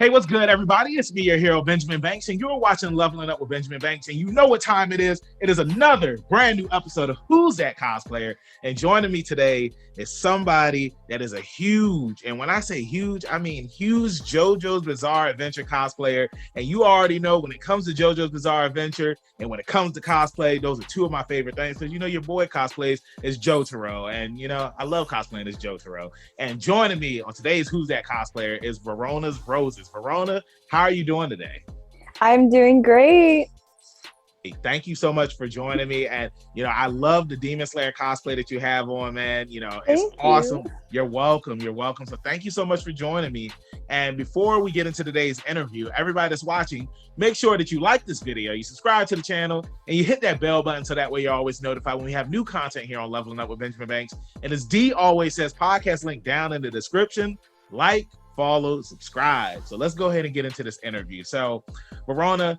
Hey, what's good, everybody? It's me, your hero, Benjamin Banks, and you're watching Leveling Up with Benjamin Banks, and you know what time it is. It is another brand new episode of Who's That Cosplayer? And joining me today is somebody that is a huge, and when I say huge, I mean huge JoJo's Bizarre Adventure cosplayer. And you already know when it comes to JoJo's Bizarre Adventure and when it comes to cosplay, those are two of my favorite things because you know your boy cosplays is Jotaro, and you know I love cosplaying as Jotaro. And joining me on today's Who's That Cosplayer is Veronasroses. Verona, how are you doing today? I'm doing great. Thank you so much for joining me. And you know, I love the Demon Slayer cosplay that you have on, man. You know, it's awesome. You're welcome. You're welcome. So thank you so much for joining me. And before we get into today's interview, everybody that's watching, make sure that you like this video, you subscribe to the channel, and you hit that bell button so that way you're always notified when we have new content here on Leveling Up with Benjamin Banks. And as D always says, podcast link down in the description. Like, follow, subscribe. So let's go ahead and get into this interview. So, Verona,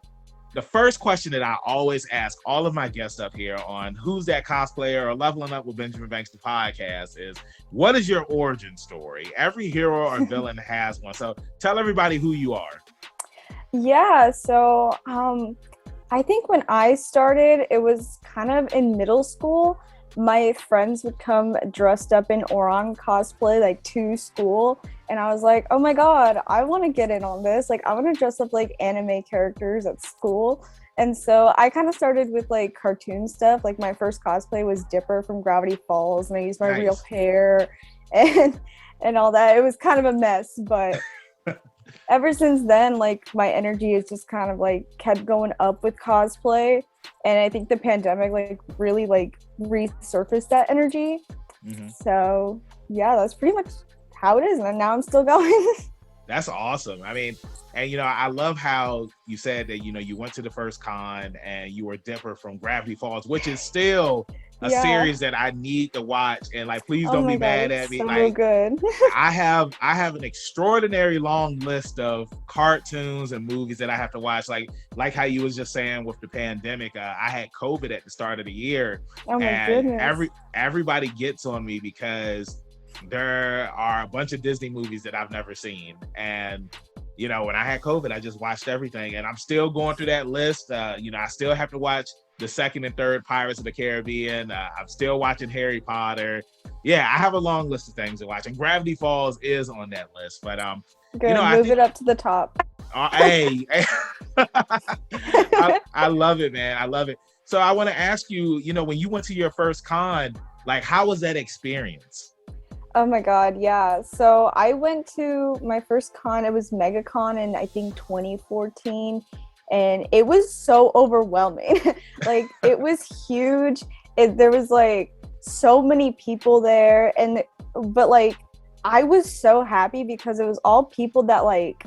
the first question that I always ask all of my guests up here on Who's That Cosplayer or Leveling Up with Benjamin Banks, the podcast, is what is your origin story? Every hero or villain has one. So tell everybody who you are. Yeah, so I think when I started, it was kind of in middle school. My friends would come dressed up in orang cosplay like to school, and I was like, oh my god, I want to get in on this. Like I want to dress up like anime characters at school. And so I kind of started with like cartoon stuff. Like my first cosplay was Dipper from Gravity Falls, and I used my real hair and all that. It was kind of a mess, but ever since then, like my energy has just kind of like kept going up with cosplay. And I think the pandemic like really like resurfaced that energy. So yeah, that's pretty much how it is. And now I'm still going. That's awesome. I mean, and you know, I love how you said that, you know, you went to the first con and you were Dipper from Gravity Falls, which is still a series that I need to watch. And like, please don't be mad at me. So like, good. I have an extraordinary long list of cartoons and movies that I have to watch. Like how you was just saying with the pandemic, I had COVID at the start of the year. Oh my goodness. Everybody gets on me because there are a bunch of Disney movies that I've never seen. And you know, when I had COVID, I just watched everything, and I'm still going through that list. You know, I still have to watch the second and third Pirates of the Caribbean. I'm still watching Harry Potter. Yeah, I have a long list of things to watch, and Gravity Falls is on that list. But good, you know, move it up to the top. Hey, I love it, man. I love it. So I want to ask you, you know, when you went to your first con, like, how was that experience? Oh my god, yeah. So I went to my first con. It was MegaCon in I think 2014. And it was so overwhelming. Like it was huge. There was like so many people there, but like I was so happy because it was all people that like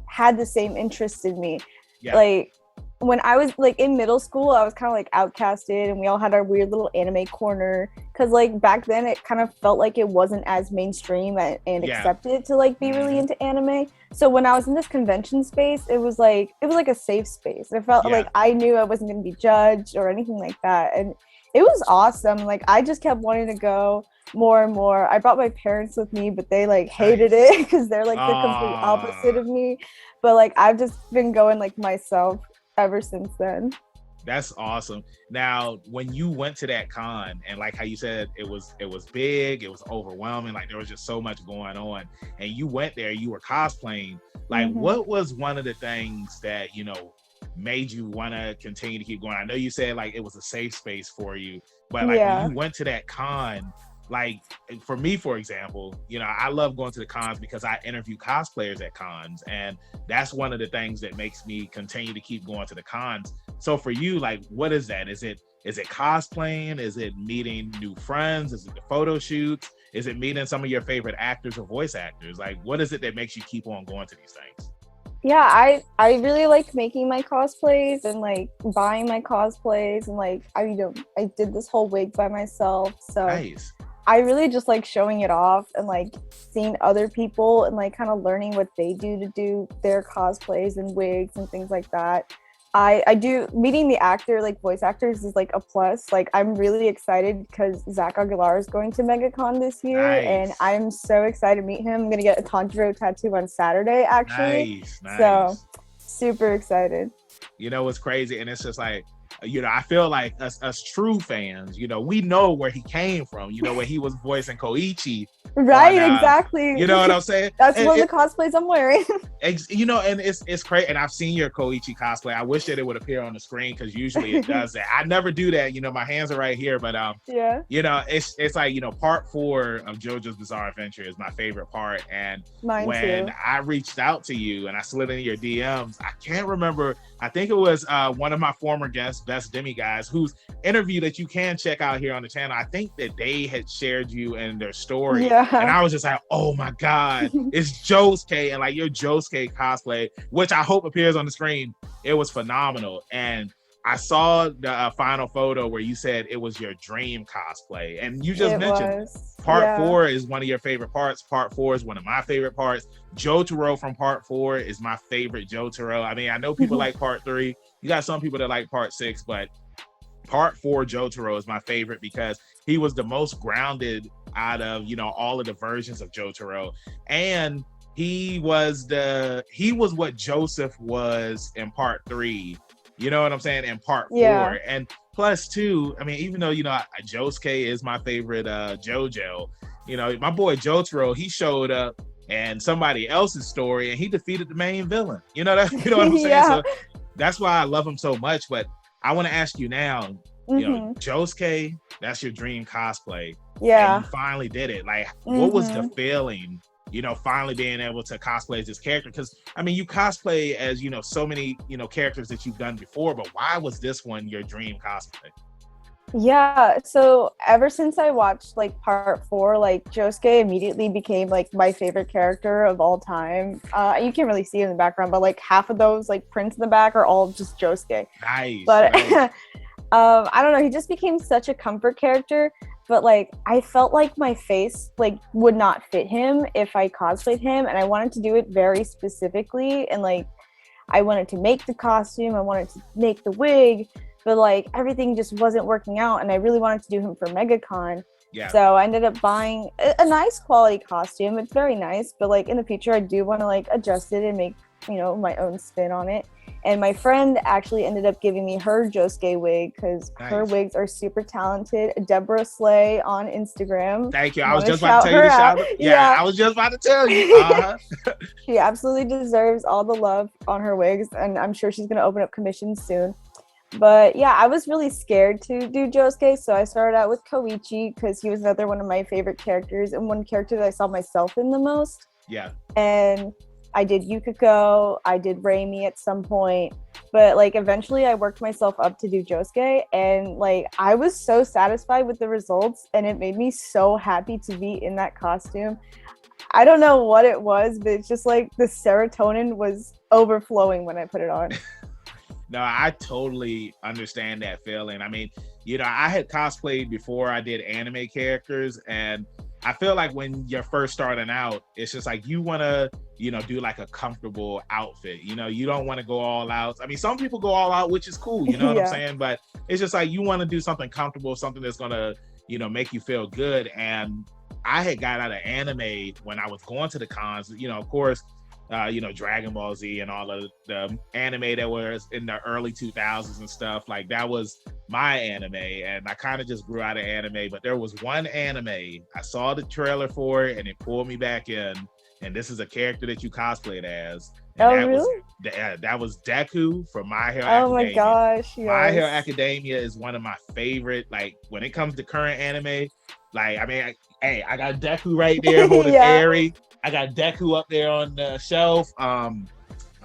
had the same interest in me. Yeah. Like when I was like in middle school, I was kind of like outcasted, and we all had our weird little anime corner because like back then it kind of felt like it wasn't as mainstream and accepted to like be really into anime. So when I was in this convention space, it was like a safe space. It felt like I knew I wasn't going to be judged or anything like that, and it was awesome. Like I just kept wanting to go more and more. I brought my parents with me, but they like hated it because they're like the complete opposite of me. But like I've just been going like myself ever since then. That's awesome. Now, when you went to that con, and like how you said it was big, it was overwhelming, like there was just so much going on, and you went there, you were cosplaying. Like, what was one of the things that, you know, made you want to continue to keep going? I know you said like it was a safe space for you, but like when you went to that con, like for me, for example, you know, I love going to the cons because I interview cosplayers at cons, and that's one of the things that makes me continue to keep going to the cons. So for you, like, what is that? Is it cosplaying? Is it meeting new friends? Is it the photo shoots? Is it meeting some of your favorite actors or voice actors? Like, what is it that makes you keep on going to these things? Yeah, I really like making my cosplays and like buying my cosplays, and like I did this whole wig by myself. So nice. I really just like showing it off and like seeing other people and like kind of learning what they do to do their cosplays and wigs and things like that. I do, meeting the actor, like voice actors, is like a plus. Like I'm really excited because Zach Aguilar is going to MegaCon this year, and Nice. I'm so excited to meet him. I'm gonna get a Tanjiro tattoo on Saturday, actually. Nice, So nice. super excited. You know, it's crazy. And it's just like, you know, I feel like us true fans, you know, we know where he came from, you know, where he was voicing Koichi on, Right, exactly. you know what I'm saying? That's And one of the cosplays I'm wearing. you know, and it's crazy. And I've seen your Koichi cosplay. I wish that it would appear on the screen because usually it does that. I never do that. You know, my hands are right here, but Yeah. you know, it's like, you know, part 4 of JoJo's Bizarre Adventure is my favorite part. And Mine when too. I reached out to you and I slid into your DMs, I can't remember. I think it was one of my former guests, Best Demi Guys, whose interview that you can check out here on the channel. I think that they had shared you in their story. Yeah. And I was just like, oh my God, it's Josuke, and like your Josuke cosplay, which I hope appears on the screen. It was phenomenal. And I saw the final photo where you said it was your dream cosplay. And you just mentioned part 4 is one of your favorite parts. Part 4 is one of my favorite parts. Jotaro from part 4 is my favorite Jotaro. I mean, I know people like part 3. You got some people that like part 6, but part 4 Jotaro is my favorite because he was the most grounded out of, you know, all of the versions of Jotaro. And he was what Joseph was in part 3. You know what I'm saying? In part 4. And plus 2, I mean, even though, you know, Josuke is my favorite Jojo, you know, my boy Jotaro, he showed up and somebody else's story and he defeated the main villain. You know that, you know what I'm saying? So that's why I love him so much. But I want to ask you now, you know, Josuke, that's your dream cosplay. Yeah. And you finally did it. Like, what was the feeling, you know, finally being able to cosplay as this character? Because, I mean, you cosplay as, you know, so many, you know, characters that you've done before, but why was this one your dream cosplay? Yeah, so ever since I watched like part 4, like Josuke immediately became like my favorite character of all time. You can't really see it in the background, but like half of those like prints in the back are all just Josuke. Nice. But nice. I don't know, he just became such a comfort character. But like I felt like my face like would not fit him if I cosplayed him, and I wanted to do it very specifically. And like I wanted to make the costume, I wanted to make the wig, but like everything just wasn't working out, and I really wanted to do him for MegaCon. Yeah. So I ended up buying a nice quality costume. It's very nice, but like in the future I do want to like adjust it and make, you know, my own spin on it. And my friend actually ended up giving me her Josuke wig because her wigs are super talented. Deborah Slay on Instagram. Thank you. I was just about to tell you to shout out. Yeah, I was just about to tell you. She absolutely deserves all the love on her wigs, and I'm sure she's going to open up commissions soon. But yeah, I was really scared to do Josuke, so I started out with Koichi because he was another one of my favorite characters and one character that I saw myself in the most. Yeah. And I did Yukiko, I did Reimi at some point, but like eventually I worked myself up to do Josuke, and like I was so satisfied with the results, and it made me so happy to be in that costume. I don't know what it was, but it's just like the serotonin was overflowing when I put it on. No, I totally understand that feeling. I mean, you know, I had cosplayed before I did anime characters, and I feel like when you're first starting out, it's just like you want to, you know, do like a comfortable outfit. You know, you don't want to go all out. I mean, some people go all out, which is cool. You know what I'm saying? But it's just like you want to do something comfortable, something that's going to, you know, make you feel good. And I had got out of anime when I was going to the cons, you know, of course, you know, Dragon Ball Z and all of the anime that was in the early 2000s and stuff. Like that was my anime, and I kind of just grew out of anime. But there was one anime, I saw the trailer for it and it pulled me back in. And this is a character that you cosplayed as. And that was Deku from My Hero Academia. Oh my gosh, yes. My Hero Academia is one of my favorite, like when it comes to current anime, like, I mean, I got Deku right there holding Eri. I got Deku up there on the shelf.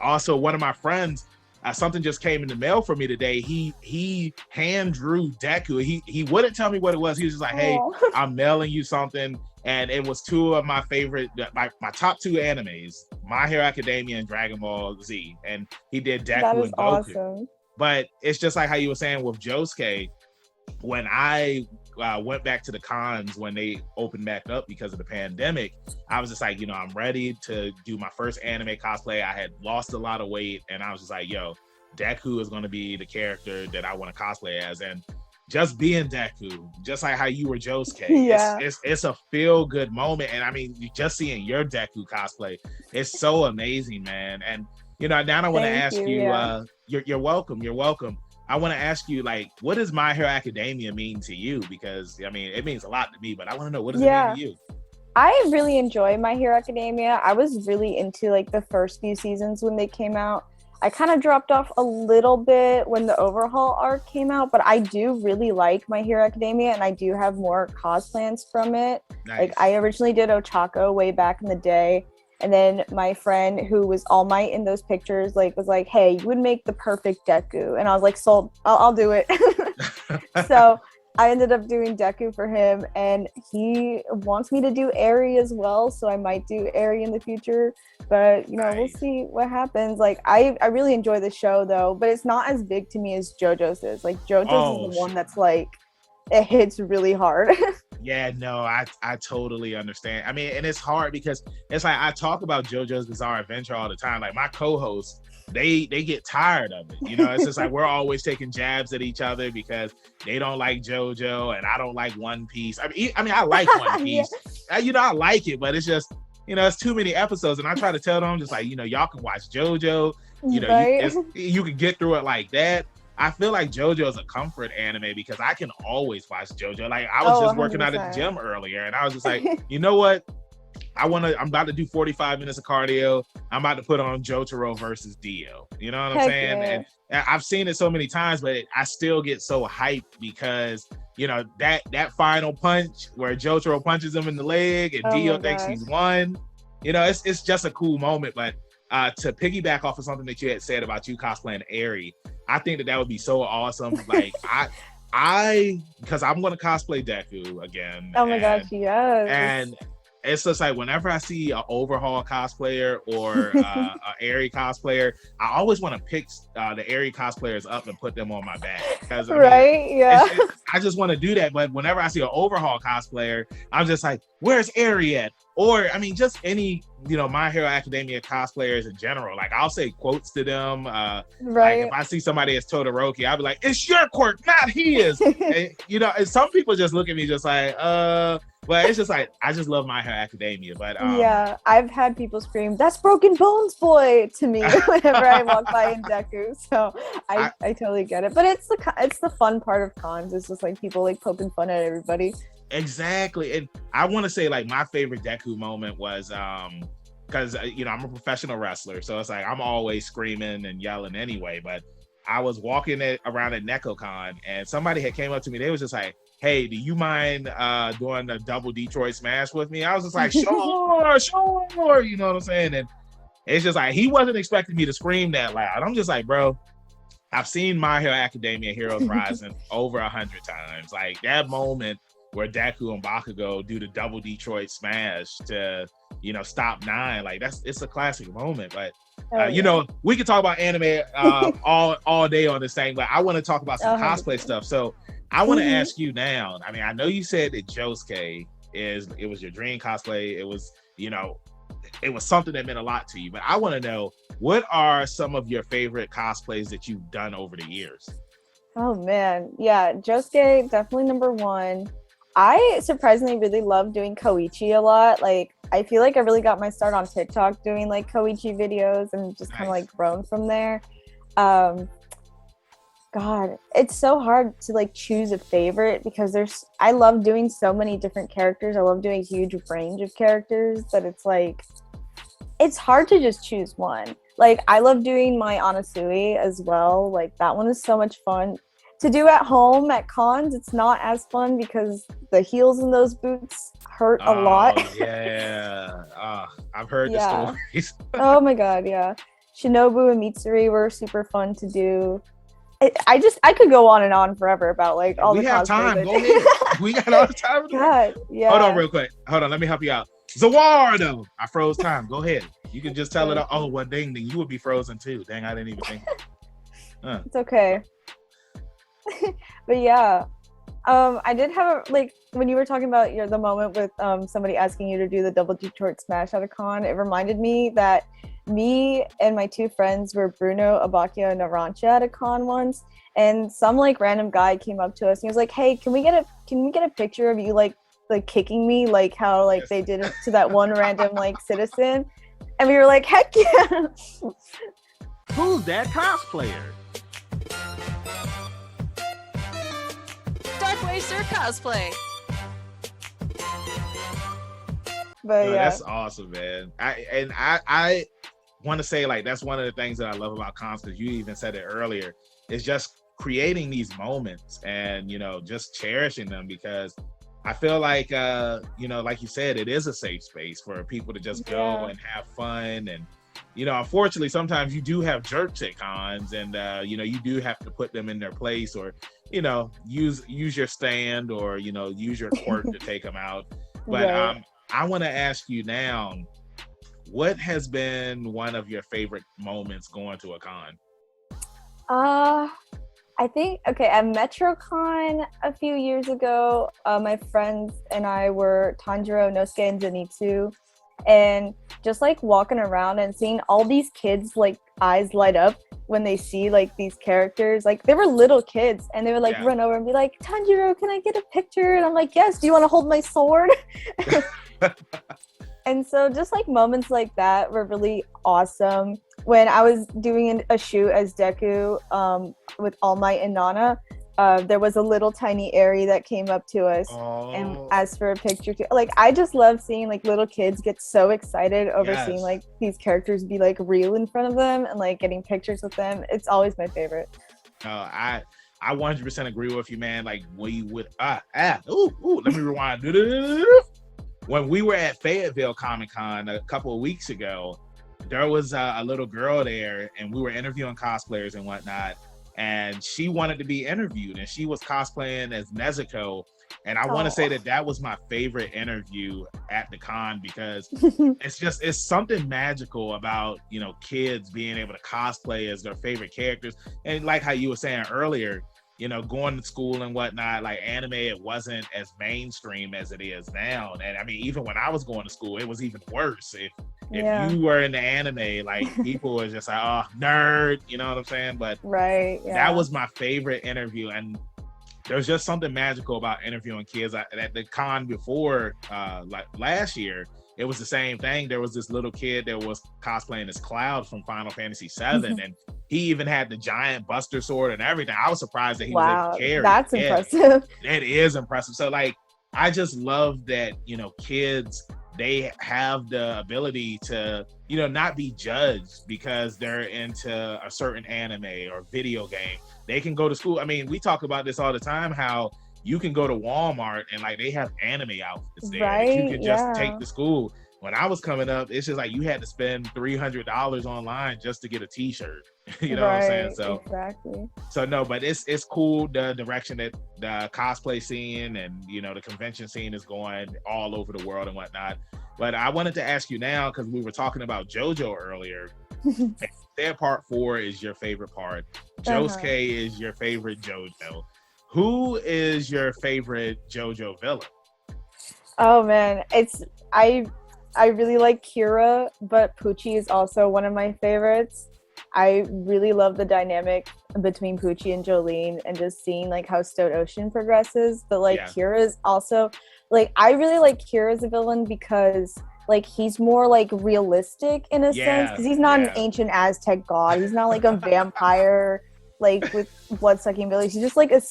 Also, one of my friends, something just came in the mail for me today. He hand drew Deku. He wouldn't tell me what it was. He was just like, "Hey, I'm mailing you something." And it was two of my favorite, my top two animes, My Hero Academia and Dragon Ball Z. And he did Deku and Goku. Awesome. But it's just like how you were saying with Josuke, when I went back to the cons when they opened back up because of the pandemic, I was just like, you know, I'm ready to do my first anime cosplay. I had lost a lot of weight, and I was just like, yo, Deku is going to be the character that I want to cosplay as. And just being Deku, just like how you were Josuke, it's a feel good moment. And I mean, just seeing your Deku cosplay, it's so amazing, man. And you know, now I want to ask you, you're welcome. You're welcome. I want to ask you, like, what does My Hero Academia mean to you? Because I mean, it means a lot to me, but I want to know, what does it mean to you? I really enjoy My Hero Academia. I was really into like the first few seasons when they came out. I kind of dropped off a little bit when the overhaul arc came out, but I do really like My Hero Academia, and I do have more cosplays from it. Nice. Like, I originally did Ochako way back in the day, and then my friend who was All Might in those pictures was like, hey, you would make the perfect Deku. And I was like, sold, I'll do it. So I ended up doing Deku for him, and he wants me to do Eri as well, so I might do Eri in the future. But, you know, We'll see what happens. Like, I really enjoy the show, though, but it's not as big to me as JoJo's is. Like, JoJo's is the one that's, like, it hits really hard. Yeah, no, I totally understand. I mean, and it's hard because it's like I talk about JoJo's Bizarre Adventure all the time. Like, my co-hosts, they get tired of it. You know, it's just like we're always taking jabs at each other because they don't like JoJo and I don't like One Piece. I mean, I like One Piece. You know, I like it, but it's just, you know, it's too many episodes. And I try to tell them, just like, you know, y'all can watch JoJo. You know, you can get through it like that. I feel like JoJo is a comfort anime because I can always watch JoJo. Like, I was just working out at the gym earlier, and I was just like, you know what? I'm about to do 45 minutes of cardio. I'm about to put on Jotaro versus Dio. You know what I'm saying? Yeah. And I've seen it so many times, but I still get so hyped because, you know, that final punch where Jotaro punches him in the leg and Dio thinks he's won. You know, it's just a cool moment. But to piggyback off of something that you had said about you cosplaying Eri, I think that would be so awesome. Like, because I'm going to cosplay Deku again. Oh my gosh, yes. And it's just like whenever I see an overhaul cosplayer or a Eri cosplayer, I always want to pick the Eri cosplayers up and put them on my back. Because I just want to do that. But whenever I see an overhaul cosplayer, I'm just like, where's Eri at? Or, I mean, just any, you know, My Hero Academia cosplayers in general. Like, I'll say quotes to them. Like, if I see somebody as Todoroki, I'll be like, it's your quirk, not his. And, you know, and some people just look at me just like, but it's just like, I just love My Hero Academia. But yeah, I've had people scream, that's Broken Bones boy, to me whenever I walk by in Deku. So I totally get it. But it's the fun part of cons. It's just like people like poking fun at everybody. Exactly. And I want to say, like, my favorite Deku moment was because you know, I'm a professional wrestler, so it's like I'm always screaming and yelling anyway. But I was walking around at NecoCon, and somebody had came up to me. They was just like, hey, do you mind doing a double Detroit smash with me? I was just like, sure, you know what I'm saying? And it's just like, he wasn't expecting me to scream that loud. I'm just like, bro, I've seen My Hero Academia Heroes Rising over 100 times. Like, that moment where Deku and Bakugo do the double Detroit smash to, you know, stop 9. Like, it's a classic moment. But you know, we could talk about anime all day on this thing, but I want to talk about some cosplay stuff. So I want to ask you now. I mean, I know you said that Josuke it was your dream cosplay. It was, you know, it was something that meant a lot to you. But I want to know, what are some of your favorite cosplays that you've done over the years? Oh man, yeah, Josuke definitely number one. I surprisingly really love doing Koichi a lot. Like, I feel like I really got my start on TikTok doing like Koichi videos and just kind of like grown from there. God, it's so hard to like choose a favorite because I love doing so many different characters. I love doing a huge range of characters that it's like, it's hard to just choose one. Like, I love doing my Anasui as well. Like, that one is so much fun. To do at home at cons, it's not as fun because the heels in those boots hurt a lot. Yeah. I've heard the stories. Oh my god, yeah. Shinobu and Mitsuri were super fun to do. I could go on and on forever about like all the cosplays. We have time. Go ahead. We got all the time. God, yeah. Hold on real quick. Hold on. Let me help you out. Zawardo. I froze time. Go ahead. You can just tell it. Oh, well, dang, then you would be frozen too. Dang, I didn't even think. It's okay. But yeah, I did have like when you were talking about the moment with somebody asking you to do the double Detroit smash at a con, it reminded me that me and my two friends were Bruno, Abacchio, and Narancha at a con once, and some like random guy came up to us and he was like, "Hey, can we get a picture of you like kicking me like how like they did it to that one random like citizen?" And we were like, "Heck yeah!" Who's that cosplayer? Darkwaster Cosplay. But yeah, That's awesome, man. I want to say like that's one of the things that I love about cons, because you even said it earlier, is just creating these moments and just cherishing them, because I feel like like you said, it is a safe space for people to just go and have fun. And unfortunately sometimes you do have jerks at cons, and you do have to put them in their place, or use your stand, or use your quirk to take them out. But I want to ask you now, what has been one of your favorite moments going to a con? I think, at MetroCon a few years ago, my friends and I were Tanjiro, Nosuke, and Zenitsu, and just like walking around and seeing all these kids like eyes light up when they see like these characters. Like they were little kids and they would like run over and be like, "Tanjiro, can I get a picture?" And I'm like, "Yes, do you want to hold my sword?" And so just like moments like that were really awesome. When I was doing a shoot as Deku with All Might and Nana, there was a little tiny Aerie that came up to us and asked for a picture too. Like I just love seeing like little kids get so excited over seeing like these characters be like real in front of them and like getting pictures with them. It's always my favorite. I 100% agree with you, man. Like we would let me rewind. When we were at Fayetteville Comic Con a couple of weeks ago, there was a little girl there, and we were interviewing cosplayers and whatnot, and she wanted to be interviewed, and she was cosplaying as Nezuko. And I want to say that was my favorite interview at the con, because it's something magical about kids being able to cosplay as their favorite characters. And like how you were saying earlier, going to school and whatnot, like anime, it wasn't as mainstream as it is now. And I mean, even when I was going to school, it was even worse. If you were in the anime, like people were just like, "Oh, nerd," you know what I'm saying? But that was my favorite interview. And there's just something magical about interviewing kids. At the con before, like last year, it was the same thing. There was this little kid that was cosplaying as Cloud from Final Fantasy VII, and he even had the giant Buster Sword and everything. I was surprised that he was able to carry it. That's impressive. It is impressive. So like, I just love that, kids, they have the ability to, not be judged because they're into a certain anime or video game. They can go to school. I mean, we talk about this all the time, how you can go to Walmart and like they have anime outfits there that you can just take to school. When I was coming up, it's just like you had to spend $300 online just to get a t-shirt. You know what I'm saying? So exactly. So no, but it's cool the direction that the cosplay scene and the convention scene is going all over the world and whatnot. But I wanted to ask you now, because we were talking about Jojo earlier. Their part 4 is your favorite part. Josuke is your favorite Jojo. Who is your favorite Jojo villain? Oh man, I really like Kira, but Pucci is also one of my favorites. I really love the dynamic between Pucci and Jolene, and just seeing like how Stone Ocean progresses. But like Kira is also like, I really like Kira as a villain because like he's more like realistic in a sense, because he's not an ancient Aztec god. He's not like a vampire like with blood-sucking abilities. He's just like he's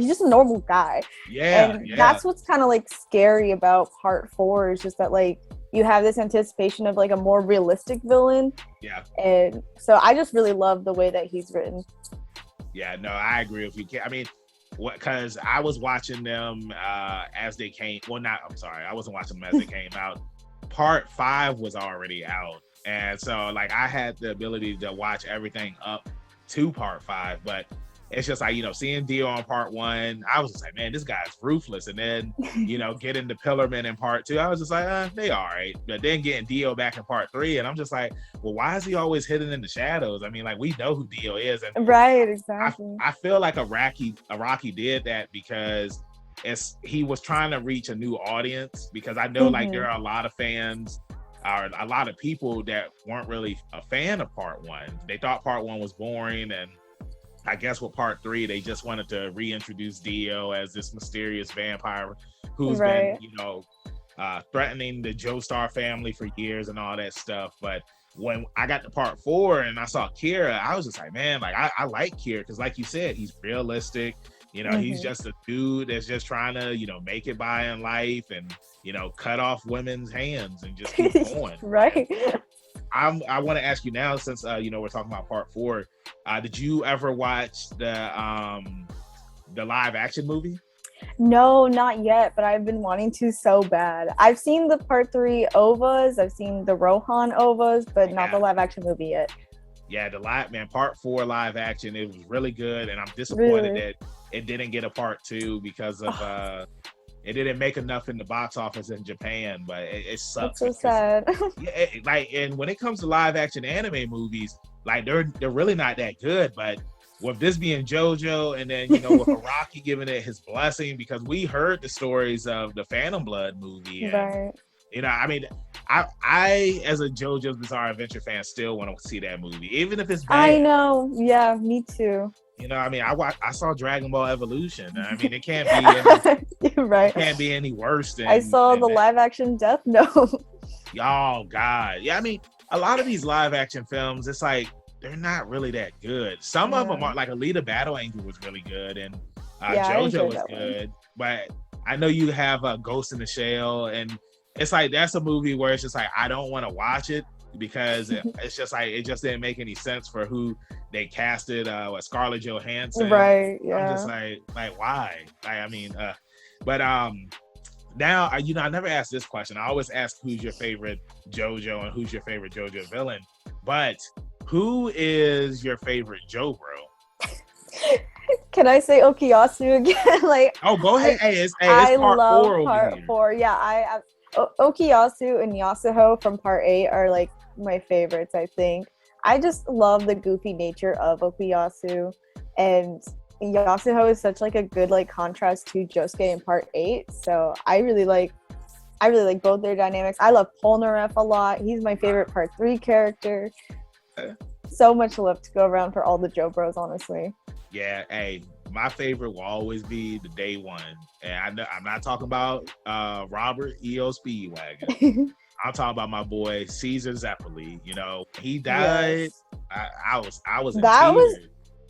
just a normal guy. That's what's kind of like scary about part 4, is just that like you have this anticipation of like a more realistic villain. And so I just really love the way that he's written. No, I agree with you. I mean, because I was watching them as they came. I wasn't watching them as they came out. Part 5 was already out, and so like I had the ability to watch everything up to part 5, but it's just like, seeing Dio on part 1, I was just like, man, this guy's ruthless. And then, getting the Pillarmen in part 2, I was just like, they all right. But then getting Dio back in part 3, and I'm just like, well, why is he always hidden in the shadows? I mean, like, we know who Dio is. And exactly. I feel like Araki did that because he was trying to reach a new audience, because I know like there are a lot of fans are a lot of people that weren't really a fan of part one. They thought part one was boring, and I guess with part three, they just wanted to reintroduce Dio as this mysterious vampire who's been, threatening the Joestar family for years and all that stuff. But when I got to part four and I saw Kira, I was just like, man, like I like Kira because, like you said, he's realistic. He's just a dude that's just trying to, make it by in life and, cut off women's hands and just keep going. Right. I want to ask you now, since we're talking about part four. Did you ever watch the live action movie? No, not yet, but I've been wanting to so bad. I've seen the part 3 OVAs, I've seen the Rohan OVAs, but not the live action movie yet. Yeah, part 4 live action, it was really good, and I'm disappointed that it didn't get a part 2 because of it didn't make enough in the box office in Japan, but it sucks. That's so sad. And when it comes to live action anime movies, like they're really not that good, but with this being JoJo, and then with Araki giving it his blessing, because we heard the stories of the Phantom Blood movie, and, right. I mean, I as a JoJo's Bizarre Adventure fan still want to see that movie, even if it's bad. I know, yeah, me too. I saw Dragon Ball Evolution. I mean, it can't be any, right. It can't be any worse than I saw the live action Death Note. Oh God, yeah. I mean, a lot of these live action films, it's like they're not really that good. Some of them are, like Alita Battle Angel was really good, and JoJo was good. But I know you have Ghost in the Shell, and it's like that's a movie where it's just like I don't want to watch it because it's just like it just didn't make any sense for who they casted. Scarlett Johansson, right? Yeah. I'm just like why? But now I never ask this question. I always ask who's your favorite JoJo and who's your favorite JoJo villain. But who is your favorite Jobro? Can I say Okuyasu again? Go ahead. It's I part love 4 part 4. Yeah, Okuyasu and Yasuho from part 8 are like my favorites, I think. I just love the goofy nature of Okuyasu, and Yasuho is such like a good like contrast to Josuke in part 8. So I really like both their dynamics. I love Polnareff a lot. He's my favorite part 3 character. So much love to go around for all the JoBros, honestly. Yeah, my favorite will always be the day one. And I'm not talking about Robert E.O. Speedwagon. I'm talking about my boy Caesar Zeppeli. He died. Yes. I was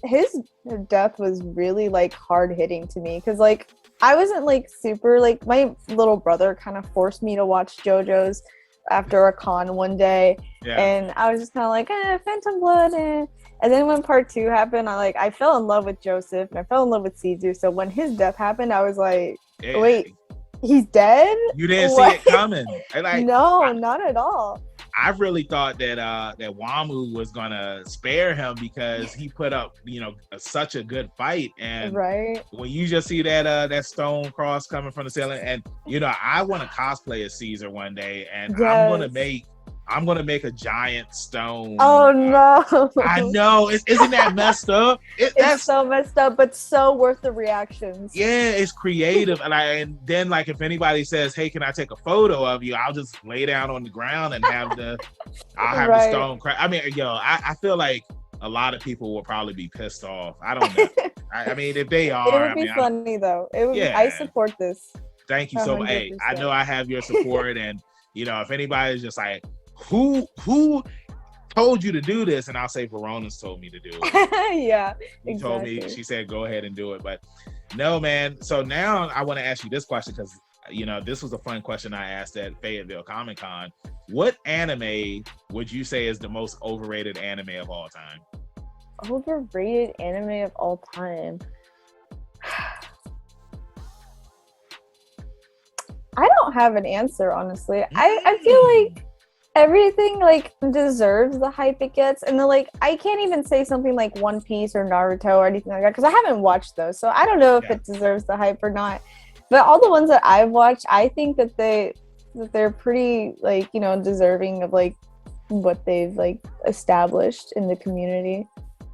his death was really like hard hitting to me because like I wasn't like super like my little brother kind of forced me to watch JoJo's after a con one day, and I was just kind of like Phantom Blood, and then when part 2 happened, I fell in love with Joseph and I fell in love with Caesar. So when his death happened, I was like, wait, he's dead? You didn't see it coming? Not at all. I really thought that Wamu was gonna spare him because he put up, such a good fight. And when you just see that stone cross coming from the ceiling, and I want to cosplay as Caesar one day, and I'm gonna make a giant stone. Oh no! I know. Isn't that messed up? It's so messed up, but so worth the reactions. Yeah, it's creative, and then like if anybody says, "Hey, can I take a photo of you?" I'll just lay down on the ground and have the stone crack. I mean, I feel like a lot of people will probably be pissed off. I don't know. I mean, if they are, it would be funny though. It would. I support this. Thank you so much. Hey, I know I have your support, and if anybody's just like, who told you to do this? And I'll say Verona's told me to do it. Yeah, exactly. Told me, she said, go ahead and do it. But no, man. So now I want to ask you this question because, this was a fun question I asked at Fayetteville Comic Con. What anime would you say is the most overrated anime of all time? Overrated anime of all time? I don't have an answer, honestly. I feel like everything like deserves the hype it gets, and I can't even say something like One Piece or Naruto or anything like that because I haven't watched those, so I don't know if it deserves the hype or not. But all the ones that I've watched, I think that they're pretty deserving of like what they've like established in the community.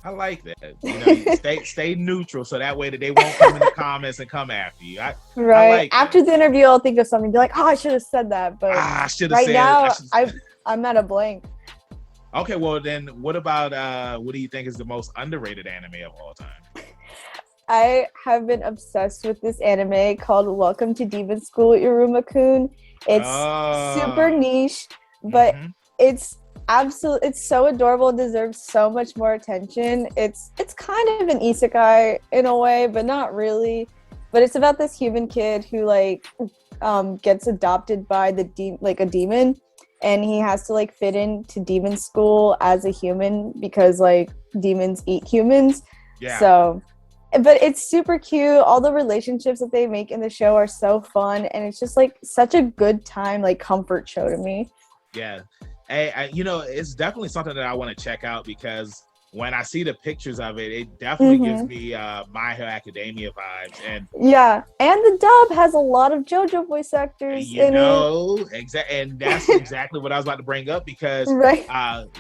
I like that. You know, you stay neutral so that way that they won't come in the comments and come after you. I like After that. the interview, I'll think of something. Be like, oh, I should have said that, but I should have right said. now, I'm at a blank. Okay, well then, what about what do you think is the most underrated anime of all time? I have been obsessed with this anime called Welcome to Demon School, Iruma-kun. It's super niche, but it's so adorable. It deserves so much more attention. It's kind of an isekai in a way, but not really. But it's about this human kid who gets adopted by a demon, and he has to fit into demon school as a human because demons eat humans. Yeah. So, but it's super cute. All the relationships that they make in the show are so fun, and it's just such a good time, comfort show to me. Yeah. Hey, it's definitely something that I want to check out because when I see the pictures of it, it definitely gives me My Hero Academia vibes. And yeah, and the dub has a lot of JoJo voice actors in it. Exactly, and that's exactly what I was about to bring up because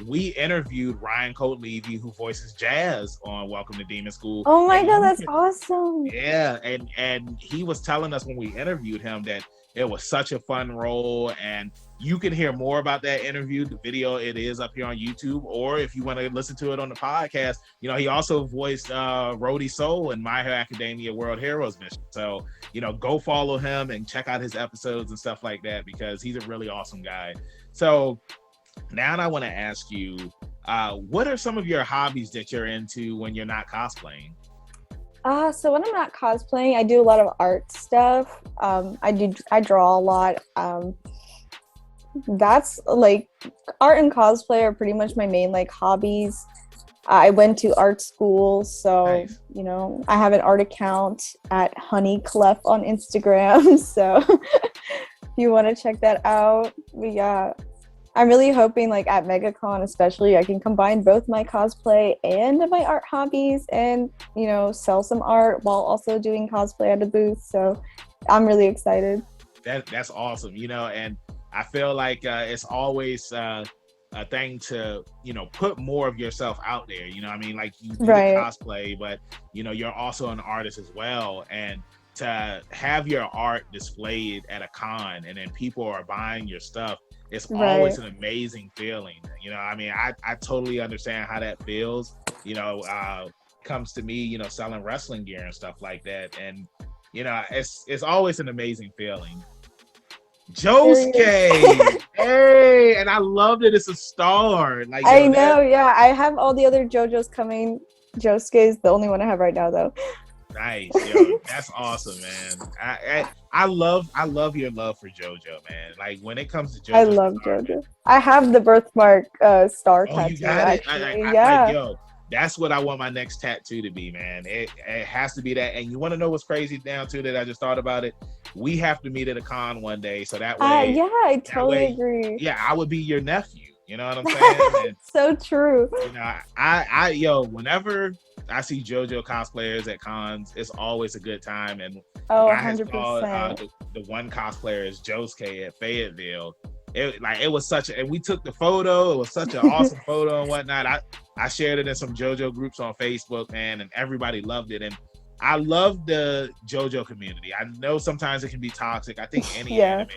we interviewed Ryan Coatlevy, who voices Jazz on Welcome to Demon School. Oh my god, that's awesome! Yeah, and he was telling us when we interviewed him that it was such a fun role, and you can hear more about that interview. The video, it is up here on YouTube, or if you want to listen to it on the podcast, he also voiced Rhodey Soul in My Hero Academia World Heroes Mission. So, go follow him and check out his episodes and stuff like that because he's a really awesome guy. So now I want to ask you, what are some of your hobbies that you're into when you're not cosplaying? So when I'm not cosplaying, I do a lot of art stuff. I draw a lot. That's art and cosplay are pretty much my main hobbies. I went to art school, so nice. I have an art account at honeyclef on Instagram, so if you want to check that out. But yeah, I'm really hoping at MegaCon especially I can combine both my cosplay and my art hobbies and sell some art while also doing cosplay at a booth. So I'm really excited. That's awesome, and I feel like it's always a thing to put more of yourself out there. You do cosplay, but you're also an artist as well, and to have your art displayed at a con and then people are buying your stuff, it's always an amazing feeling. I totally understand how that feels. Comes to me, selling wrestling gear and stuff like that, and it's always an amazing feeling. Josuke, hey, and I love that it's a star. I know, yeah. I have all the other JoJo's coming. Josuke is the only one I have right now, though. Nice, that's awesome, man. I love your love for JoJo, man. When it comes to JoJo, I love JoJo. I have the birthmark star tattoo. You got it? Yeah. That's what I want my next tattoo to be, man. It has to be that. And you want to know what's crazy now too that I just thought about it? We have to meet at a con one day, so that way. Yeah, I totally agree. Yeah, I would be your nephew. You know what I'm saying? And, so true. Whenever I see JoJo cosplayers at cons, it's always a good time. And 100%. The one cosplayer is Josuke at Fayetteville. It was such and we took the photo. It was such an awesome photo and whatnot. I shared it in some JoJo groups on Facebook, man, and everybody loved it. And I love the JoJo community. I know sometimes it can be toxic. I think any anime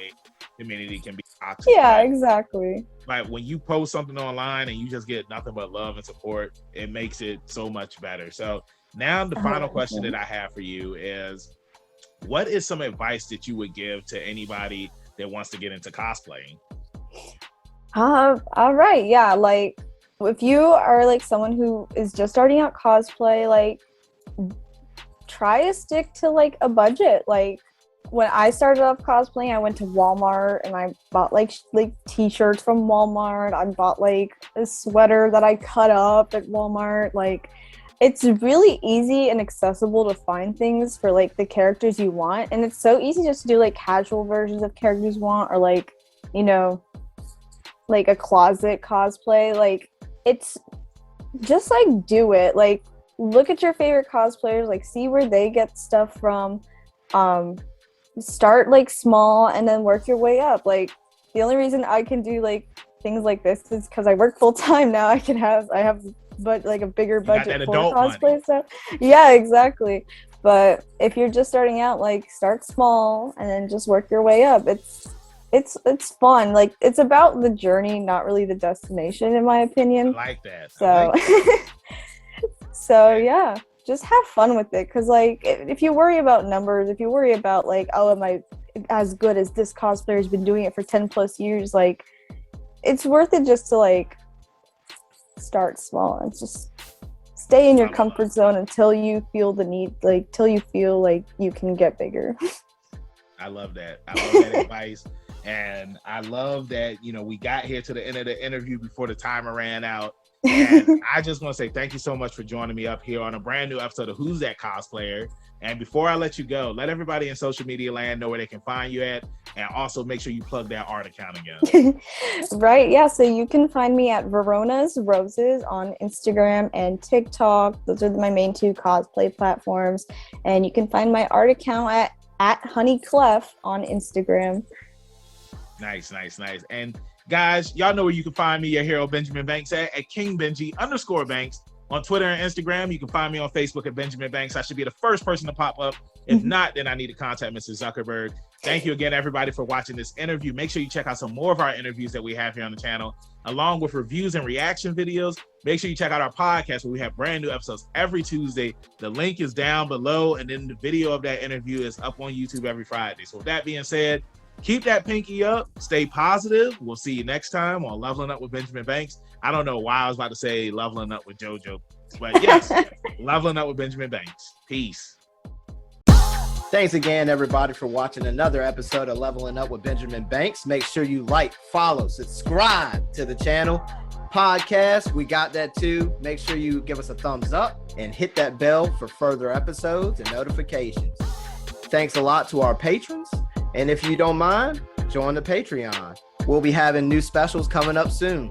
community can be toxic. Yeah, exactly. Like when you post something online and you just get nothing but love and support, it makes it so much better. So now the final question that I have for you is, what is some advice that you would give to anybody that wants to get into cosplaying? All right. Yeah. If you are someone who is just starting out cosplay, try to stick to a budget. When I started off cosplaying, I went to Walmart and I bought t-shirts from Walmart. I bought a sweater that I cut up at Walmart. It's really easy and accessible to find things for the characters you want, and it's so easy just to do casual versions of characters you want, or a closet cosplay. It's just do it. Look at your favorite cosplayers, see where they get stuff from. Start small and then work your way up. The only reason I can do things like this is because I work full time now. I have but like a bigger budget for cosplay money. stuff. Yeah, exactly. But if you're just starting out, like start small and then just work your way up. It's fun. Like it's about the journey, not really the destination, in my opinion. I like that. So, so yeah, just have fun with it. Cause like if you worry about numbers, if you worry about like, oh, am I as good as this cosplayer has been doing it for 10 plus years? Like, it's worth it just to like start small and just stay in your comfort zone until you feel the need, like till you feel like you can get bigger. I love that. I love that advice. And I love that, you know, we got here to the end of the interview before the timer ran out. And I just want to say thank you so much for joining me up here on a brand new episode of Who's That Cosplayer. And before I let you go, let everybody in social media land know where they can find you at. And also make sure you plug that art account again. Right. Yeah. So you can find me at Veronasroses on Instagram and TikTok. Those are my main two cosplay platforms. And you can find my art account at HoneyClef on Instagram. Nice. And guys, y'all know where you can find me, your hero Benjamin Banks at KingBenji_Banks on Twitter and Instagram. You can find me on Facebook at Benjamin Banks. I should be the first person to pop up. If not, then I need to contact Mr. Zuckerberg. Thank you again, everybody, for watching this interview. Make sure you check out some more of our interviews that we have here on the channel, along with reviews and reaction videos. Make sure you check out our podcast where we have brand new episodes every Tuesday. The link is down below, and then the video of that interview is up on YouTube every Friday. So with that being said, keep that pinky up, stay positive. We'll see you next time on Leveling Up with Benjamin Banks. I don't know why I was about to say Leveling Up with Jojo, but yes, Leveling Up with Benjamin Banks. Peace. Thanks again, everybody, for watching another episode of Leveling Up with Benjamin Banks. Make sure you like, follow, subscribe to the channel. Podcast, we got that too. Make sure you give us a thumbs up and hit that bell for further episodes and notifications. Thanks a lot to our patrons. And if you don't mind, join the Patreon. We'll be having new specials coming up soon.